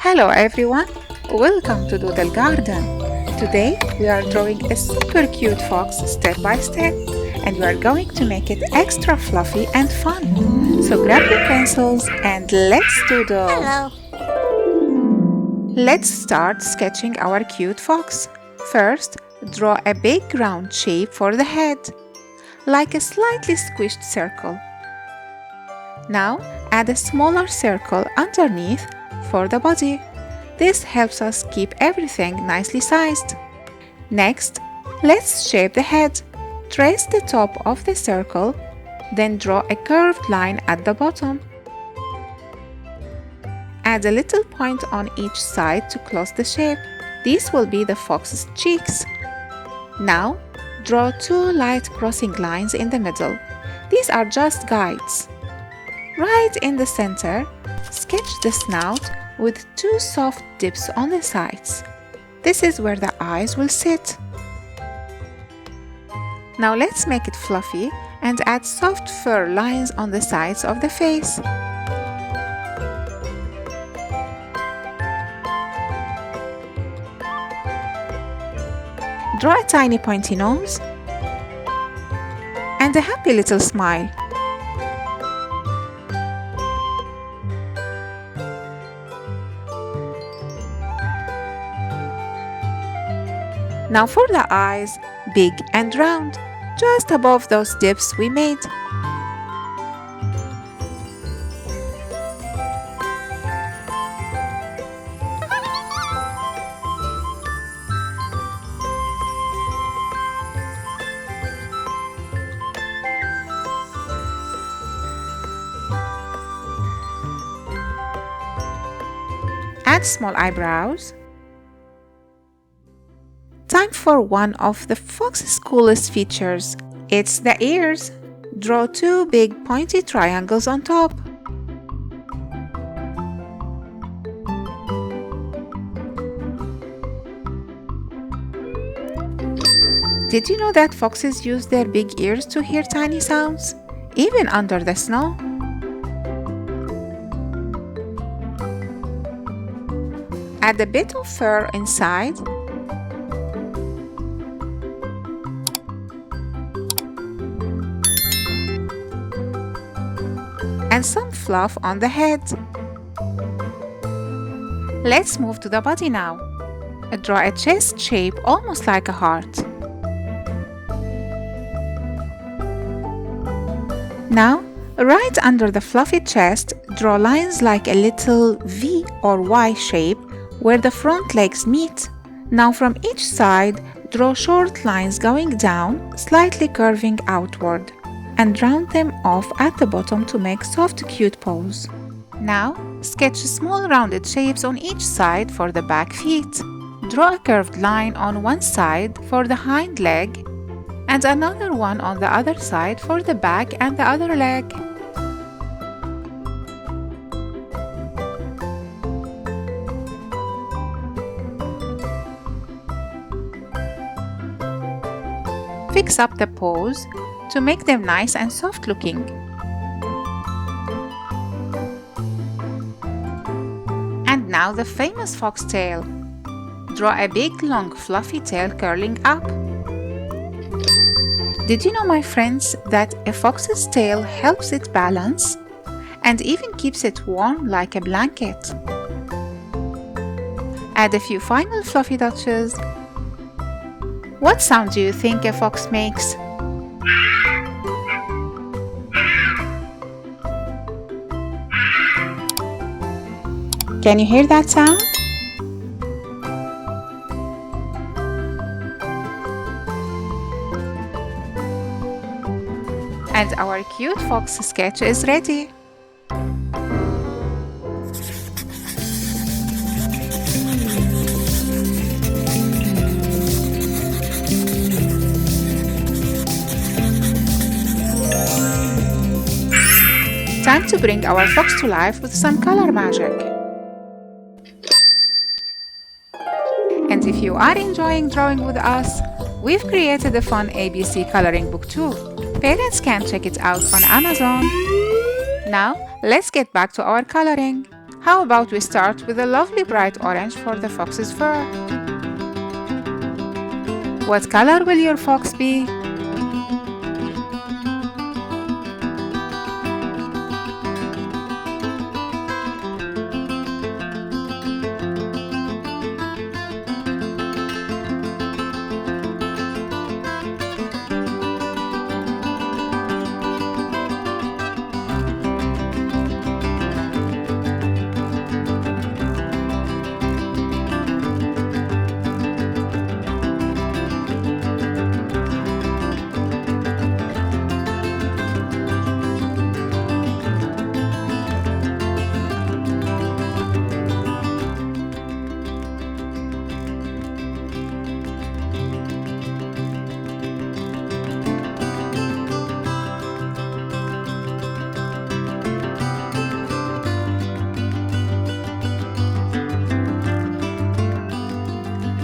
Hello everyone, welcome to Doodle Garden. Today we are drawing a super cute fox step by step and we are going to make it extra fluffy and fun. So grab your pencils and let's doodle. Hello. Let's start sketching our cute fox. First, draw a big round shape for the head, like a slightly squished circle. Now add a smaller circle underneath for the body. This helps us keep everything nicely sized. Next, let's shape the head. Trace the top of the circle, then draw a curved line at the bottom. Add a little point on each side to close the shape. These will be the fox's cheeks. Now, draw two light crossing lines in the middle. These are just guides. Right in the center, sketch the snout with two soft dips on the sides. This is where the eyes will sit. Now let's make it fluffy and add soft fur lines on the sides of the face. Draw a tiny pointy nose and a happy little smile. Now for the eyes, big and round, just above those dips we made. Add small eyebrows. Time for one of the fox's coolest features. It's the ears. Draw two big pointy triangles on top. Did you know that foxes use their big ears to hear tiny sounds, even under the snow? Add a bit of fur inside. And some fluff on the head. Let's move to the body now. Draw a chest shape almost like a heart. Now, right under the fluffy chest, draw lines like a little V or Y shape where the front legs meet. Now from each side, draw short lines going down, slightly curving outward, and round them off at the bottom to make soft, cute paws. Now, sketch small rounded shapes on each side for the back feet. Draw a curved line on one side for the hind leg and another one on the other side for the back and the other leg. Fix up the paws to make them nice and soft looking. And now the famous fox tail. Draw a big long fluffy tail curling up. Did you know, my friends, that a fox's tail helps it balance and even keeps it warm like a blanket? Add a few final fluffy touches. What sound do you think a fox makes? Can you hear that sound? And our cute fox sketch is ready. Time to bring our fox to life with some color magic. And if you are enjoying drawing with us, we've created a fun ABC coloring book too. Parents can check it out on Amazon. Now, let's get back to our coloring. How about we start with a lovely bright orange for the fox's fur? What color will your fox be?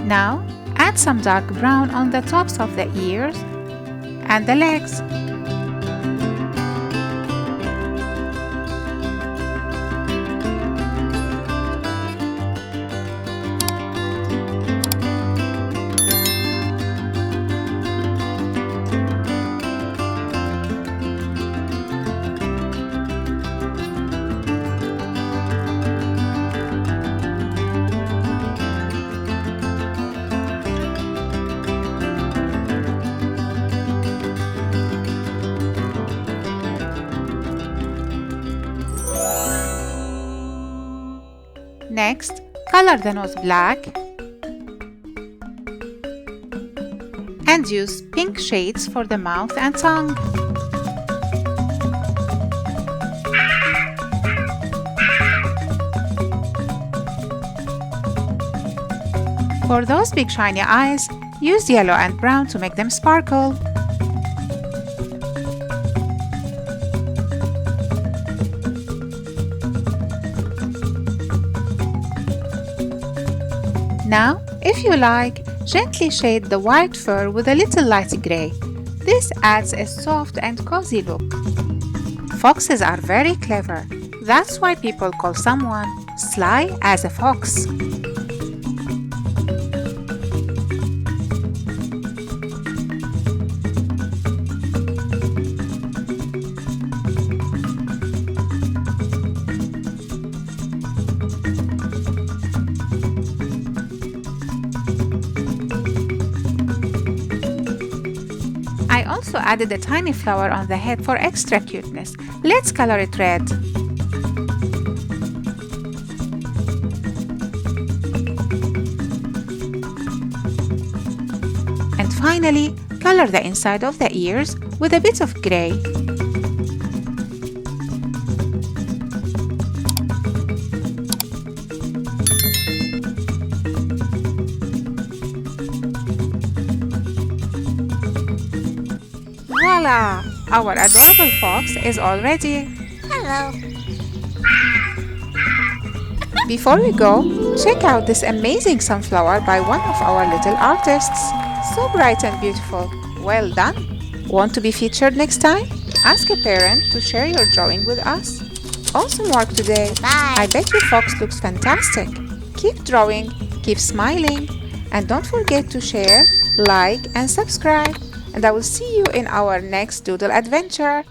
Now, add some dark brown on the tops of the ears and the legs. Next, color the nose black and use pink shades for the mouth and tongue. For those big shiny eyes, use yellow and brown to make them sparkle. Now, if you like, gently shade the white fur with a little light gray. This adds a soft and cozy look. Foxes are very clever. That's why people call someone sly as a fox. I also added a tiny flower on the head for extra cuteness. Let's color it red. And finally, color the inside of the ears with a bit of gray. Voila! Our adorable fox is all ready. Hello. Before we go, check out this amazing sunflower by one of our little artists. So bright and beautiful. Well done! Want to be featured next time? Ask a parent to share your drawing with us. Awesome work today. Bye. I bet your fox looks fantastic. Keep drawing, keep smiling, and don't forget to share, like, and subscribe. And I will see you in our next doodle adventure.